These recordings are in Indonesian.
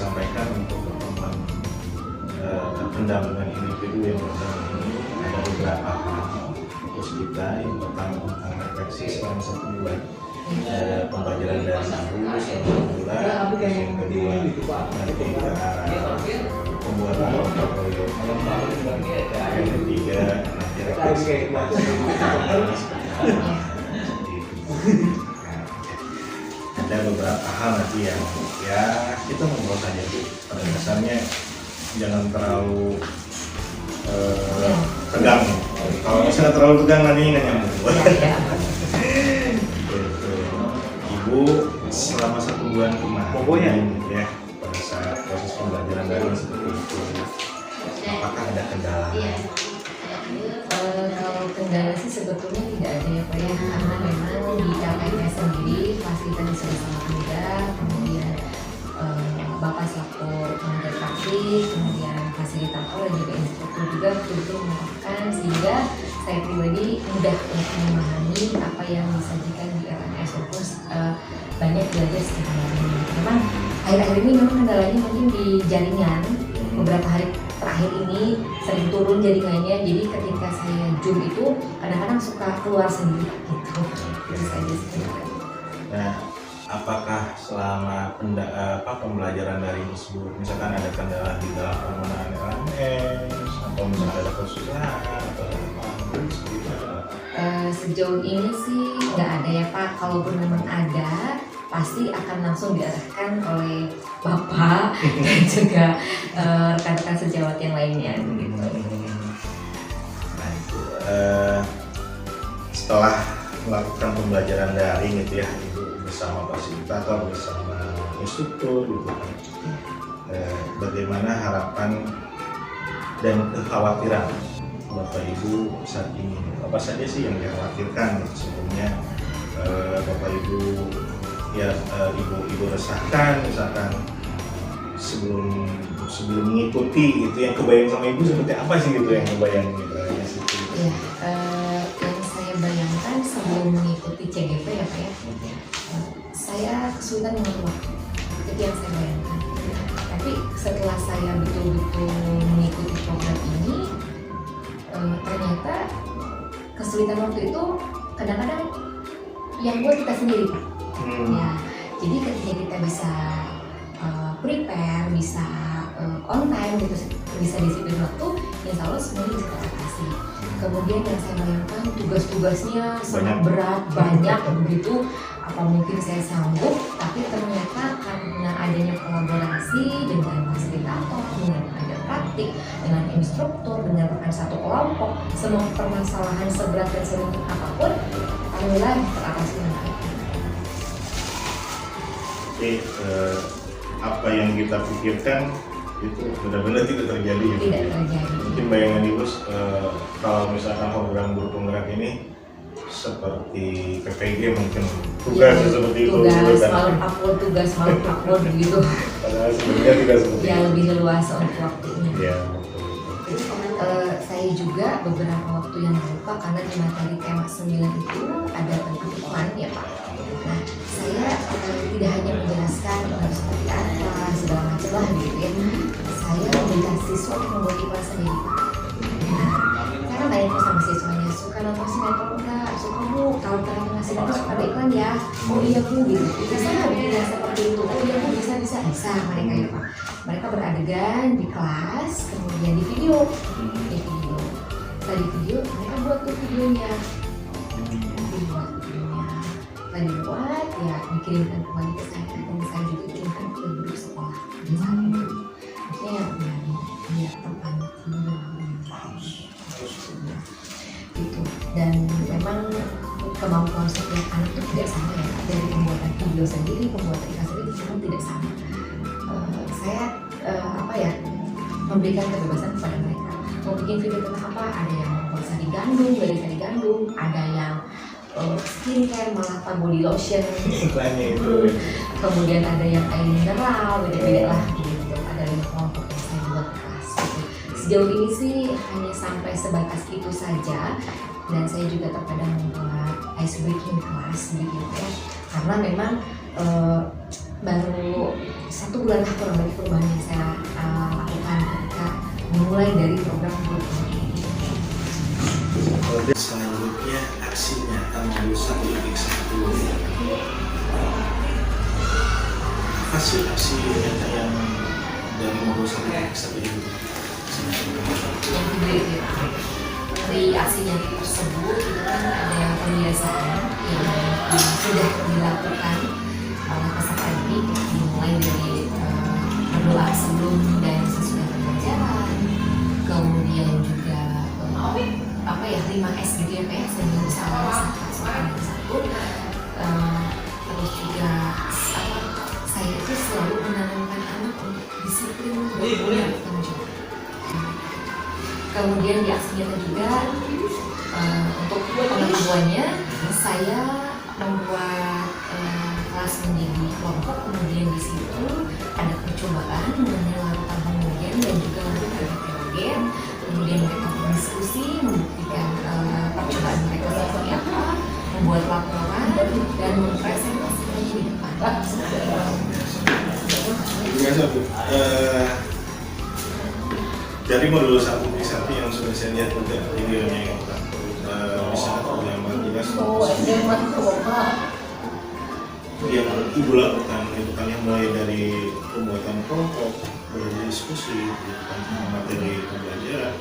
sampaikan untuk teman-teman pendampingan individu yang berdampak ini ada beberapa hal fokus kita. Yang pertama tentang refleksi selama 1 bulan, pembelajaran dari ibu selama 1 bulan. Yang kedua nanti ke arah pembuatan portofolio. Yang ketiga nanti refleksi ada beberapa hal nanti yang ya kita ngobrol saja Bu. Pada dasarnya jangan terlalu tegang. Kalau misalnya terlalu tegang nanti nggak nyambung. Ibu selama 1 bulan kemarin ya pada saat proses pembelajaran daring seperti itu, apakah ada kendala? Kalau kendala sih sebetulnya tidak ada ya Pak ya, karena memang di LMS sendiri fasilitasnya sudah sangat mudah, kemudian Bapak selaku pengajar praktik, kemudian fasilitator dan juga instruktur juga betul-betul mengarahkan sehingga saya pribadi mudah untuk memahami apa yang disajikan di LMS walaupun banyak belajar secara daring. Memang akhir-akhir ini memang kendalanya mungkin di jaringan. Beberapa hari terakhir ini sering turun jaringannya, jadi ketika saya Zoom itu kadang-kadang suka keluar sendiri gitu. Itu saja sih. Nah, apakah selama pembelajaran daring tersebut misalkan ada kendala di dalam penggunaan LMS atau misalnya ada kesusahan atau seperti itu? Sejauh ini sih nggak ada ya Pak. Kalaupun memang ada, pasti akan langsung diarahkan oleh Bapak dan juga rekan-rekan sejawat yang lainnya gitu. Nah itu setelah melakukan pembelajaran daring gitu ya, Ibu bersama fasilitator, bersama instruktur gitu kan, bagaimana harapan dan kekhawatiran Bapak Ibu saat ini? Apa saja sih yang dikhawatirkan sebelumnya Bapak Ibu ya ibu resahkan misalkan sebelum mengikuti itu, yang kebayang sama Ibu seperti apa sih gitu yang kebayang gitu ya situ. Ya, yang saya bayangkan sebelum mengikuti CGP ya Pak ya, saya kesulitan mengatur waktu. Itu yang saya bayangkan. Tapi setelah saya betul-betul mengikuti program ini, ternyata kesulitan waktu itu kadang-kadang yang buat kita sendiri Pak. Ya, jadi ketika kita bisa prepare, bisa on time gitu, bisa disiplin waktu, insya Allah semuanya bisa teratasi. Kemudian yang saya bayangkan tugas-tugasnya sangat berat, banyak begitu. Apa mungkin saya sanggup? Tapi ternyata karena adanya kolaborasi dengan fasilitator, dengan pengajar praktik, dengan instruktur, dengan rekan satu kelompok, semua permasalahan seberat dan serumit apapun, alhamdulillah teratasi dengan baik. Jadi apa yang kita pikirkan itu benar-benar tidak terjadi ya? Tidak terjadi. Mungkin bayangan Ibu kalau misalkan program guru penggerak ini seperti PPG mungkin tugasnya seperti itu tugas kan? malam upload begitu. Padahal sebenarnya tidak seperti Ya itu. lebih leluasa untuk waktunya. Ya, Saya juga beberapa waktu yang lupa karena di materi tema 9 itu ada tentang iklan ya Pak. Nah, saya tidak hanya menjelaskan harus seperti apa segala macam lah gitu ya. Saya memberikan siswa untuk membuat iklan sendiri Pak. Nah, karena banyak sama siswanya suka nonton sinetron enggak, suka Bu, kalau kalian ngasih nonton suka ada iklan ya. Oh iya Bu gitu. Bisa nggak bikin yang seperti itu? Oh iya Bu, bisa mereka ya Pak. Mereka beradegan di kelas, kemudian di video. Setelah di video, mereka buat tuh videonya. Setelah dibuat, ya dikirimkan kembali ke saya dan saya juga kirimkan ke guru sekolah di saat itu. Maksudnya biar terpanik gitu. Dan memang kemampuan setiap anak itu tidak sama ya, dari pembuatan video sendiri, pembuatan iklan sendiri memang tidak sama. Saya memberikan kebebasan kepada mereka. Mau bikin video tentang apa? Ada yang membuat sari gandum, ada yang skincare malah body lotion. iklannya itu. Kemudian ada yang air mineral, beda-beda lah gitu. Ada yang kelompok yang saya buat kelas. Gitu. Sejauh ini sih hanya sampai sebatas itu saja. Dan saya juga terkadang membuat ice breaking class begitu ya. Karena memang baru 1 bulan lah kurang lebih perubahan yang saya lakukan ketika memulai dari program grup ini. Selanjutnya aksi nyata modul 1x1. Apa sih aksi nyata yang dari modul 1x1 itu? Yang kedua itu ya, dari aksi nyata tersebut itu kan ada pembiasaan yang sudah dilakukan oleh peserta ini, dimulai dari berdoa sebelum dan sesudah pembelajaran, kemudian juga 5S gitu ya, kayak sebelum salam satu, terus juga saya itu selalu menanamkan anak untuk disiplin dan bertanggung jawab. Kemudian di aksi nyata juga untuk pengetahuannya saya membuat kelas menjadi kelompok, kemudian di situ ada percobaan mengenai larutan homogen dan juga larutan heterogen, kemudian mereka berdiskusi membuktikan percobaan mereka seperti apa, membuat laporan dan mempresentasikan di depan. Biasa Bu. Dari modul 1x1 yang sudah saya lihat juga videonya yang bisa tergambar jelas yang Ibu lakukan itu kan yang mulai dari pembuatan kelompok, berdiskusi tentang materi pembelajaran,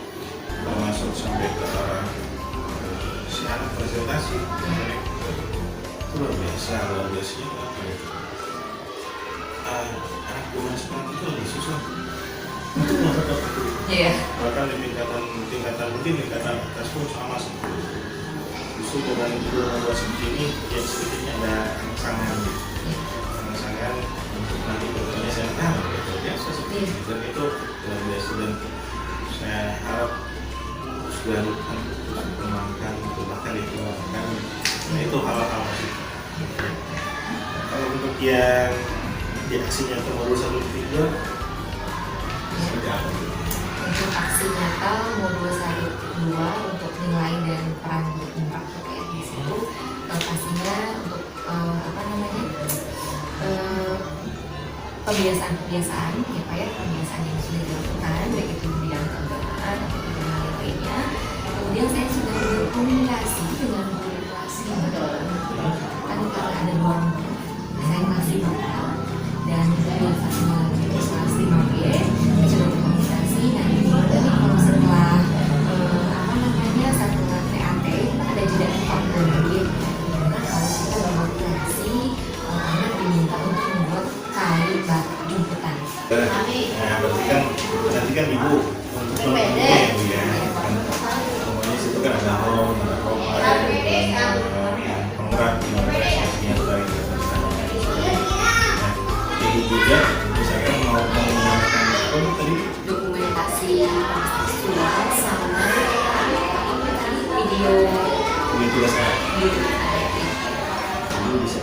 termasuk sampai ke arah si anak presentasi. Itu luar biasa anak zaman sekarang itu lebih susah untuk menghadapi itu. Bahkan di tingkatan mungkin tingkatan atas pun sama seperti itu. Justru dengan itu membuat seperti ini yang sedikitnya ada rangsangan untuk nanti bertanya saya gitu biasa seperti itu, dan itu luar biasa, dan saya harap terus dilakukan, terus dikembangkan, bahkan dikembangkan. Nah itu hal-hal sih. Kalau untuk yang di aksinya ke modul 1 video seperti apa? Untuk aksi nyata modul 1 2 untuk nilai dan peran berimpact ya di situ pastinya untuk kebiasaan ya Pak ya, kebiasaan yang sudah dilakukan baik itu di bidang keagamaan atau di bidang lainnya. Kemudian saya sudah berkomunikasi dengan guru kelas 5 kan karena ada 2 murid, saya kelas 5 dan biasanya lagi kelas 5B, saya sudah berkomunikasi. Nah kemudian kalau setelah setelah TAT ada jeda 40 menit, dimana kalau kita berkomunikasi anak diminta untuk membuat kali batu jemputan. Nah berarti kan nanti kan Ibu untuk menempuhnya ya Bu ya, semuanya situ kan ada home, ada profile, ada penggerak, prestasinya baik. Ibu juga misalkan mau menggunakan apa tadi? Dokumentasi visual sama video tugas saya. video. Ibu bisa